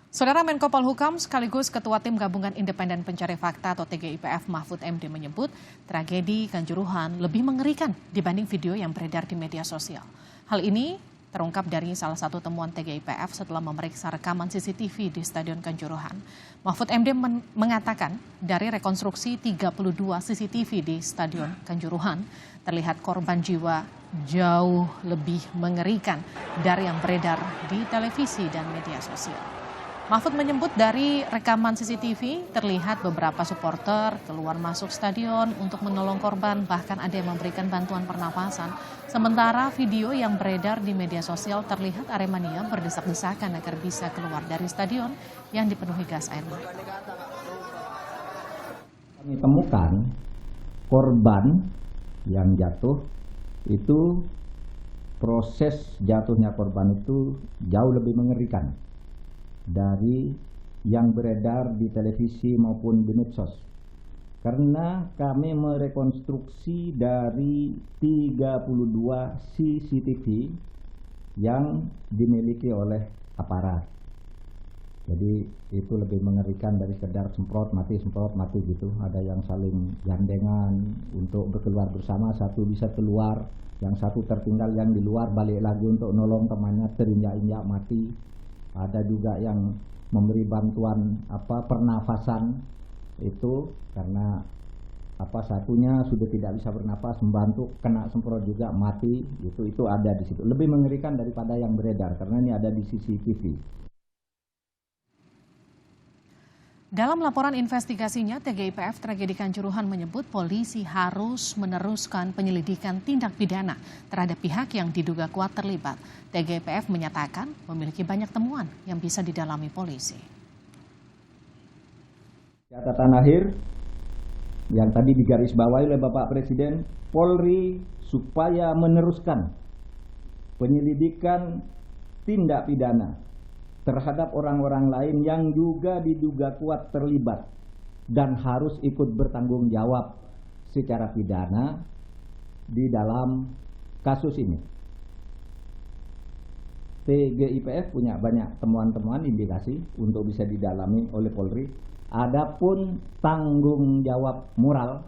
Saudara Menko Polhukam sekaligus Ketua Tim Gabungan Independen Pencari Fakta atau TGIPF Mahfud MD menyebut tragedi Kanjuruhan lebih mengerikan dibanding video yang beredar di media sosial. Hal ini terungkap dari salah satu temuan TGIPF setelah memeriksa rekaman CCTV di Stadion Kanjuruhan. Mahfud MD mengatakan dari rekonstruksi 32 CCTV di Stadion Kanjuruhan terlihat korban jiwa jauh lebih mengerikan dari yang beredar di televisi dan media sosial. Mahfud menyebut dari rekaman CCTV terlihat beberapa supporter keluar masuk stadion untuk menolong korban, bahkan ada yang memberikan bantuan pernapasan. Sementara video yang beredar di media sosial terlihat Aremania berdesak-desakan agar bisa keluar dari stadion yang dipenuhi gas air mata. Kami temukan korban yang jatuh itu, proses jatuhnya korban itu jauh lebih mengerikan dari yang beredar di televisi maupun di medsos. Karena kami merekonstruksi dari 32 CCTV yang dimiliki oleh aparat. Jadi itu lebih mengerikan dari sekedar semprot mati gitu. Ada yang saling gandengan untuk berkeluar bersama, satu bisa keluar, yang satu tertinggal, yang di luar balik lagi untuk nolong temannya terinjak-injak mati. Ada juga yang memberi bantuan pernafasan itu karena satunya sudah tidak bisa bernapas, membantu kena semprot juga mati, itu ada di situ. Lebih mengerikan daripada yang beredar karena ini ada di CCTV. Dalam laporan investigasinya, TGIPF Tragedi Kanjuruhan menyebut polisi harus meneruskan penyelidikan tindak pidana terhadap pihak yang diduga kuat terlibat. TGIPF menyatakan memiliki banyak temuan yang bisa didalami polisi. Catatan akhir yang tadi digarisbawahi oleh Bapak Presiden, Polri supaya meneruskan penyelidikan tindak pidana terhadap orang-orang lain yang juga diduga kuat terlibat dan harus ikut bertanggung jawab secara pidana di dalam kasus ini. TGIPF punya banyak temuan-temuan indikasi untuk bisa didalami oleh Polri. Adapun tanggung jawab moral,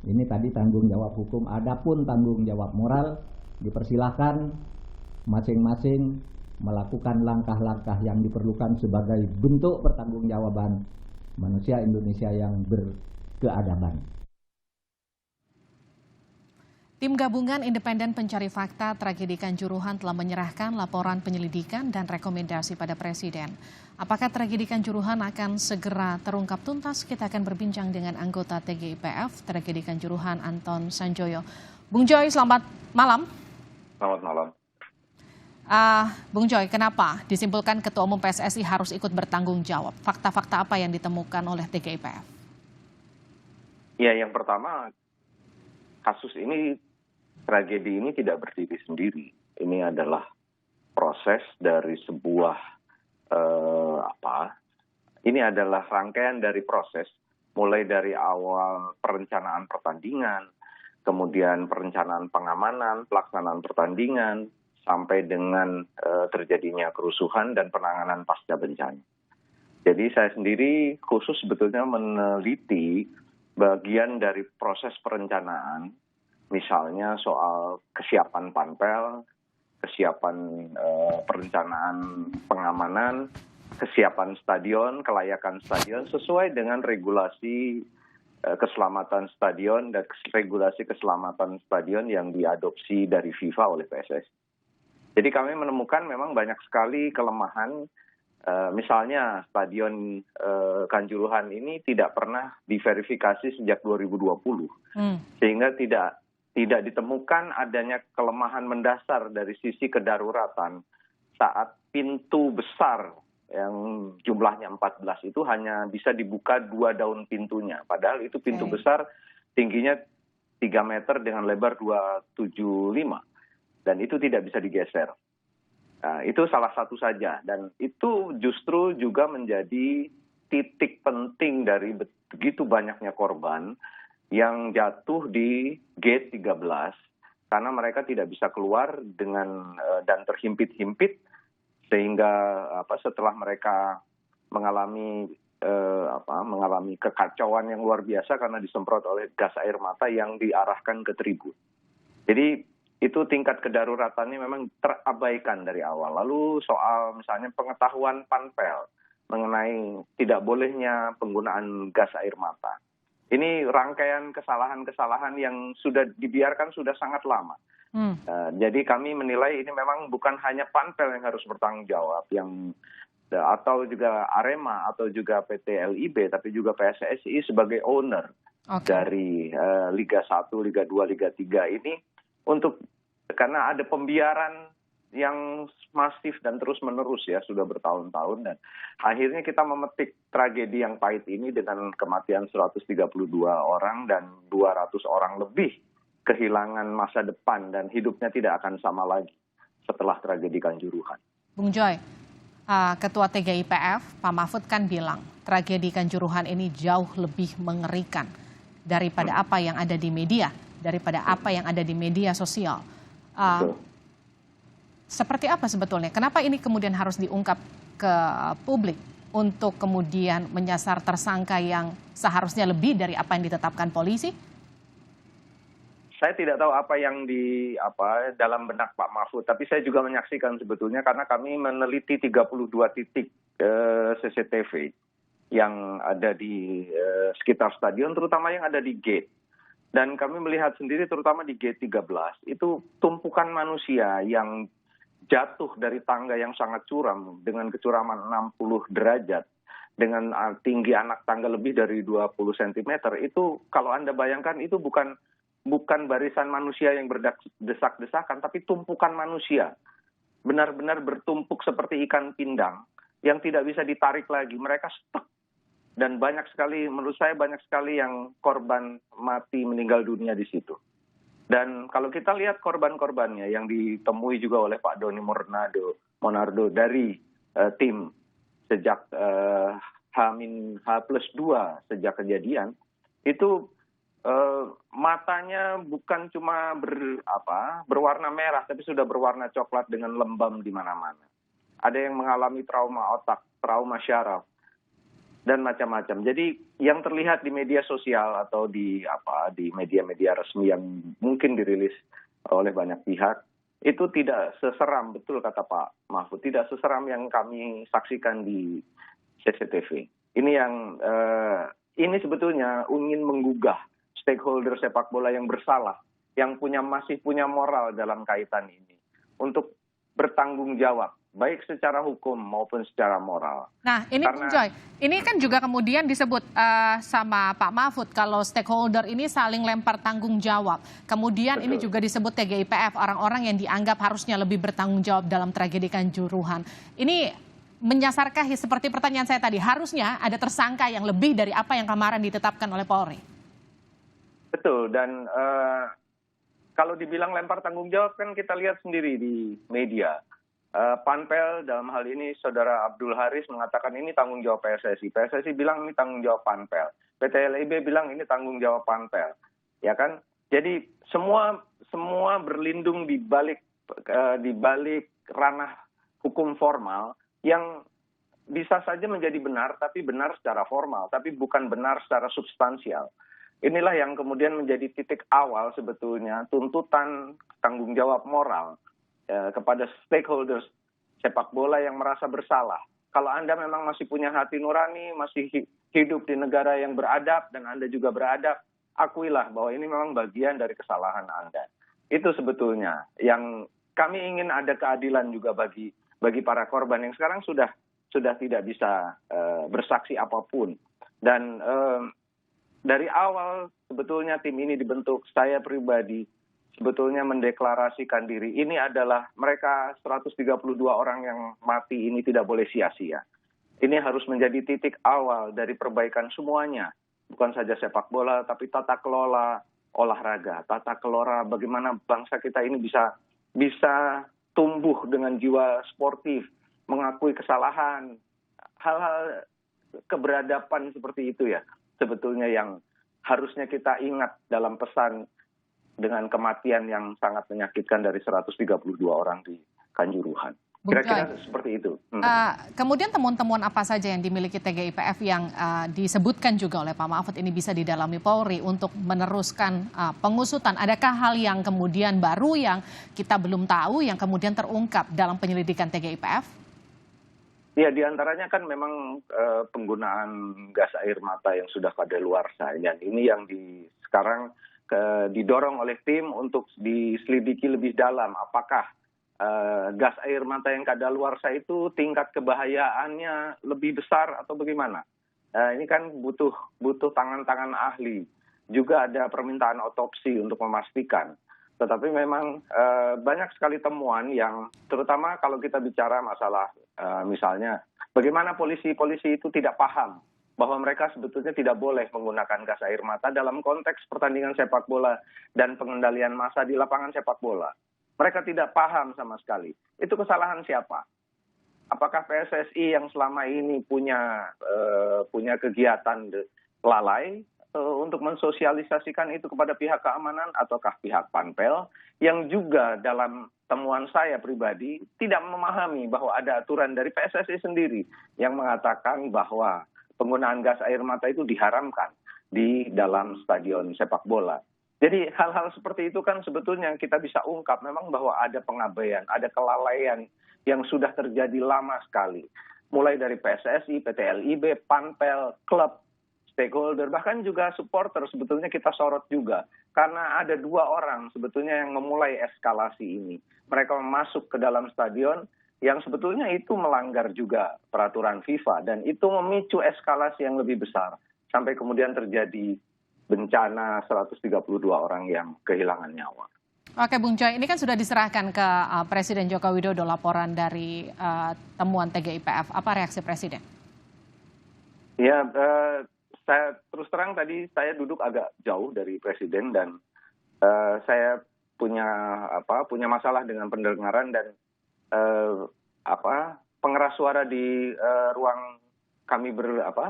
ini tadi tanggung jawab hukum, adapun tanggung jawab moral dipersilahkan masing-masing melakukan langkah-langkah yang diperlukan sebagai bentuk pertanggungjawaban manusia Indonesia yang berkeadaban. Tim Gabungan Independen Pencari Fakta Tragedi Kanjuruhan telah menyerahkan laporan penyelidikan dan rekomendasi pada Presiden. Apakah tragedi Kanjuruhan akan segera terungkap tuntas? Kita akan berbincang dengan anggota TGIPF Tragedi Kanjuruhan, Anton Sanjoyo. Bung Joy, selamat malam. Selamat malam. Bung Joy, kenapa disimpulkan Ketua Umum PSSI harus ikut bertanggung jawab? Fakta-fakta apa yang ditemukan oleh TGIPF? Ya, yang pertama, kasus ini, tragedi ini tidak berdiri sendiri. Ini adalah proses dari sebuah ini adalah rangkaian dari proses, mulai dari awal perencanaan pertandingan, kemudian perencanaan pengamanan, pelaksanaan pertandingan, sampai dengan terjadinya kerusuhan dan penanganan pasca bencana. Jadi saya sendiri khusus sebetulnya meneliti bagian dari proses perencanaan, misalnya soal kesiapan panpel, kesiapan perencanaan pengamanan, kesiapan stadion, kelayakan stadion sesuai dengan regulasi keselamatan stadion dan regulasi keselamatan stadion yang diadopsi dari FIFA oleh PSSI. Jadi kami menemukan memang banyak sekali kelemahan, misalnya Stadion Kanjuruhan ini tidak pernah diverifikasi sejak 2020, sehingga tidak ditemukan adanya kelemahan mendasar dari sisi kedaruratan saat pintu besar yang jumlahnya 14 itu hanya bisa dibuka 2 daun pintunya, padahal itu pintu besar tingginya 3 meter dengan lebar 275. Dan itu tidak bisa digeser. Nah, itu salah satu saja. Dan itu justru juga menjadi titik penting dari begitu banyaknya korban yang jatuh di gate 13 karena mereka tidak bisa keluar dengan dan terhimpit-himpit sehingga setelah mereka mengalami kekacauan yang luar biasa karena disemprot oleh gas air mata yang diarahkan ke tribun. Jadi itu tingkat kedaruratannya memang terabaikan dari awal. Lalu soal misalnya pengetahuan Panpel mengenai tidak bolehnya penggunaan gas air mata. Ini rangkaian kesalahan-kesalahan yang sudah dibiarkan sudah sangat lama. Jadi kami menilai ini memang bukan hanya Panpel yang harus bertanggung jawab, atau juga Arema atau juga PT LIB, tapi juga PSSI sebagai owner dari Liga 1, Liga 2, Liga 3 ini, karena ada pembiaran yang masif dan terus-menerus ya sudah bertahun-tahun, dan akhirnya kita memetik tragedi yang pahit ini dengan kematian 132 orang dan 200 orang lebih kehilangan masa depan dan hidupnya tidak akan sama lagi setelah tragedi Kanjuruhan. Bung Joy, Ketua TGIPF Pak Mahfud kan bilang tragedi Kanjuruhan ini jauh lebih mengerikan daripada apa yang ada di media, daripada apa yang ada di media sosial. Seperti apa sebetulnya? Kenapa ini kemudian harus diungkap ke publik untuk kemudian menyasar tersangka yang seharusnya lebih dari apa yang ditetapkan polisi? Saya tidak tahu apa yang dalam benak Pak Mahfud, tapi saya juga menyaksikan sebetulnya karena kami meneliti 32 titik CCTV yang ada di sekitar stadion, terutama yang ada di gate. Dan kami melihat sendiri terutama di gate 13, itu tumpukan manusia yang jatuh dari tangga yang sangat curam dengan kecuraman 60 derajat, dengan tinggi anak tangga lebih dari 20 cm, itu kalau Anda bayangkan itu bukan barisan manusia yang berdesak-desakan, tapi tumpukan manusia. Benar-benar bertumpuk seperti ikan pindang yang tidak bisa ditarik lagi. Mereka stuck. Dan banyak sekali, menurut saya banyak sekali yang korban mati meninggal dunia di situ. Dan kalau kita lihat korban-korbannya yang ditemui juga oleh Pak Doni Monardo dari tim sejak H+2 sejak kejadian, itu matanya bukan cuma berwarna merah, tapi sudah berwarna coklat dengan lembam di mana-mana. Ada yang mengalami trauma otak, trauma syaraf, dan macam-macam. Jadi yang terlihat di media sosial atau di media-media resmi yang mungkin dirilis oleh banyak pihak itu tidak seseram, betul kata Pak Mahfud, tidak seseram yang kami saksikan di CCTV. Ini sebetulnya ingin menggugah stakeholder sepak bola yang bersalah, yang masih punya moral dalam kaitan ini untuk bertanggung jawab, baik secara hukum maupun secara moral. Nah, ini Bung Joy, ini kan juga kemudian disebut sama Pak Mahfud kalau stakeholder ini saling lempar tanggung jawab. Kemudian ini juga disebut TGIPF, orang-orang yang dianggap harusnya lebih bertanggung jawab dalam tragedi Kanjuruhan. Ini menyasarkah seperti pertanyaan saya tadi, harusnya ada tersangka yang lebih dari apa yang kemarin ditetapkan oleh Polri? Betul, dan kalau dibilang lempar tanggung jawab kan kita lihat sendiri di media. Panpel dalam hal ini Saudara Abdul Haris mengatakan ini tanggung jawab PSSI. PSSI bilang ini tanggung jawab Panpel. PT LIB bilang ini tanggung jawab Panpel. Ya kan? Jadi semua berlindung di balik ranah hukum formal yang bisa saja menjadi benar, tapi benar secara formal, tapi bukan benar secara substansial. Inilah yang kemudian menjadi titik awal sebetulnya tuntutan tanggung jawab moral kepada stakeholders sepak bola yang merasa bersalah. Kalau Anda memang masih punya hati nurani, masih hidup di negara yang beradab dan Anda juga beradab, akuilah bahwa ini memang bagian dari kesalahan Anda. Itu sebetulnya yang kami ingin ada keadilan juga bagi para korban yang sekarang sudah tidak bisa bersaksi apapun. Dan dari awal sebetulnya tim ini dibentuk, saya pribadi sebetulnya mendeklarasikan diri. Ini adalah mereka 132 orang yang mati ini tidak boleh sia-sia. Ini harus menjadi titik awal dari perbaikan semuanya. Bukan saja sepak bola, tapi tata kelola olahraga, tata kelola bagaimana bangsa kita ini bisa tumbuh dengan jiwa sportif, mengakui kesalahan, hal-hal keberadaban seperti itu ya. Sebetulnya yang harusnya kita ingat dalam pesan dengan kematian yang sangat menyakitkan dari 132 orang di Kanjuruhan. Bung Joy, Kira-kira seperti itu. kemudian temuan-temuan apa saja yang dimiliki TGIPF yang disebutkan juga oleh Pak Mahfud ini bisa didalami Polri untuk meneruskan pengusutan? Adakah hal yang kemudian baru yang kita belum tahu yang kemudian terungkap dalam penyelidikan TGIPF? Ya, diantaranya kan memang penggunaan gas air mata yang sudah kadaluarsa. Dan ini yang sekarang didorong oleh tim untuk diselidiki lebih dalam. Apakah gas air mata yang kadaluarsa itu tingkat kebahayaannya lebih besar atau bagaimana? Ini kan butuh tangan-tangan ahli. Juga ada permintaan otopsi untuk memastikan. Tetapi memang banyak sekali temuan yang terutama kalau kita bicara masalah misalnya bagaimana polisi itu tidak paham bahwa mereka sebetulnya tidak boleh menggunakan gas air mata dalam konteks pertandingan sepak bola dan pengendalian massa di lapangan sepak bola. Mereka tidak paham sama sekali. Itu kesalahan siapa? Apakah PSSI yang selama ini punya kegiatan lalai untuk mensosialisasikan itu kepada pihak keamanan ataukah pihak Panpel yang juga dalam temuan saya pribadi tidak memahami bahwa ada aturan dari PSSI sendiri yang mengatakan bahwa penggunaan gas air mata itu diharamkan di dalam stadion sepak bola. Jadi hal-hal seperti itu kan sebetulnya kita bisa ungkap memang bahwa ada pengabaian, ada kelalaian yang sudah terjadi lama sekali. Mulai dari PSSI, PT LIB, Panpel, klub, stakeholder, bahkan juga supporter sebetulnya kita sorot juga. Karena ada 2 orang sebetulnya yang memulai eskalasi ini. Mereka masuk ke dalam stadion yang sebetulnya itu melanggar juga peraturan FIFA. Dan itu memicu eskalasi yang lebih besar. Sampai kemudian terjadi bencana 132 orang yang kehilangan nyawa. Oke Bung Joy, ini kan sudah diserahkan ke Presiden Joko Widodo laporan dari temuan TGIPF. Apa reaksi Presiden? Ya, saya terus terang tadi saya duduk agak jauh dari Presiden dan saya punya masalah dengan pendengaran dan pengeras suara di ruang kami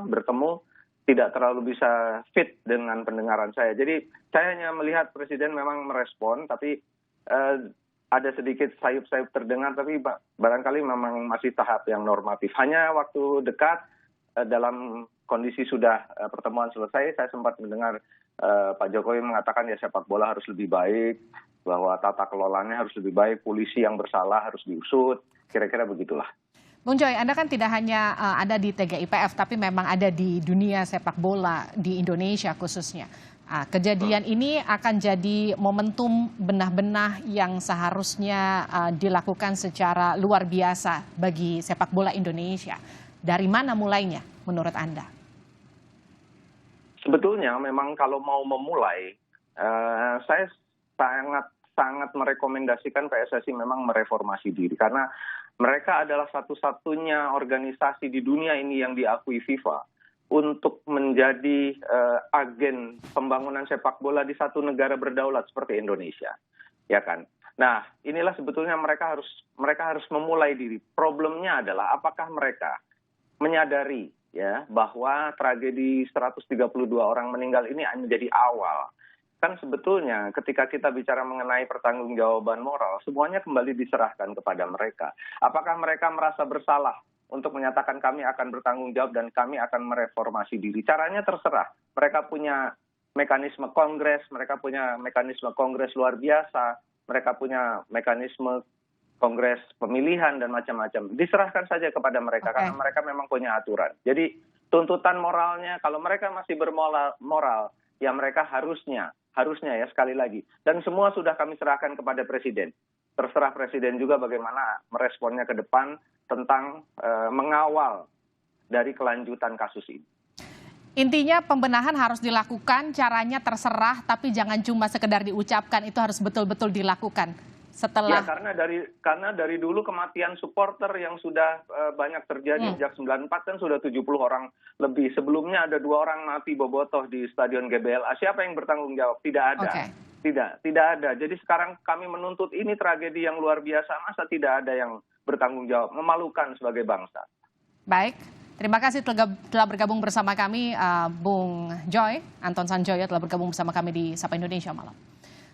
bertemu tidak terlalu bisa fit dengan pendengaran saya. Jadi saya hanya melihat Presiden memang merespon, tapi ada sedikit sayup-sayup terdengar, tapi barangkali memang masih tahap yang normatif. Hanya waktu dekat dalam kondisi sudah pertemuan selesai, saya sempat mendengar Pak Jokowi mengatakan ya sepak bola harus lebih baik, bahwa tata kelolanya harus lebih baik, polisi yang bersalah harus diusut, kira-kira begitulah. Bung Joy, Anda kan tidak hanya ada di TGIPF, tapi memang ada di dunia sepak bola di Indonesia khususnya. Kejadian ini akan jadi momentum benah-benah yang seharusnya dilakukan secara luar biasa bagi sepak bola Indonesia. Dari mana mulainya menurut Anda? Sebetulnya memang kalau mau memulai, saya sangat merekomendasikan PSSI memang mereformasi diri. Karena mereka adalah satu-satunya organisasi di dunia ini yang diakui FIFA untuk menjadi agen pembangunan sepak bola di satu negara berdaulat seperti Indonesia, ya kan? Nah, inilah sebetulnya mereka harus memulai diri. Problemnya adalah apakah mereka menyadari ya bahwa tragedi 132 orang meninggal ini menjadi awal. Kan sebetulnya ketika kita bicara mengenai pertanggungjawaban moral, semuanya kembali diserahkan kepada mereka. Apakah mereka merasa bersalah untuk menyatakan kami akan bertanggung jawab dan kami akan mereformasi diri? Caranya terserah. Mereka punya mekanisme kongres, mereka punya mekanisme kongres luar biasa, mereka punya mekanisme kongres pemilihan dan macam-macam. Diserahkan saja kepada mereka karena mereka memang punya aturan. Jadi tuntutan moralnya, kalau mereka masih bermoral, ya mereka harusnya ya sekali lagi. Dan semua sudah kami serahkan kepada Presiden. Terserah Presiden juga bagaimana meresponnya ke depan tentang mengawal dari kelanjutan kasus ini. Intinya pembenahan harus dilakukan, caranya terserah, tapi jangan cuma sekedar diucapkan, itu harus betul-betul dilakukan. Setelah... Ya, karena dari dulu kematian supporter yang sudah banyak terjadi sejak 94 kan sudah 70 orang lebih. Sebelumnya ada 2 orang mati bobotoh di Stadion GBLA. Siapa yang bertanggung jawab? Tidak ada. Okay. Tidak ada. Jadi sekarang kami menuntut ini tragedi yang luar biasa. Masa tidak ada yang bertanggung jawab? Memalukan sebagai bangsa. Baik. Terima kasih telah bergabung bersama kami, Bung Joy. Anton Sanjoyo telah bergabung bersama kami di Sapa Indonesia Malam.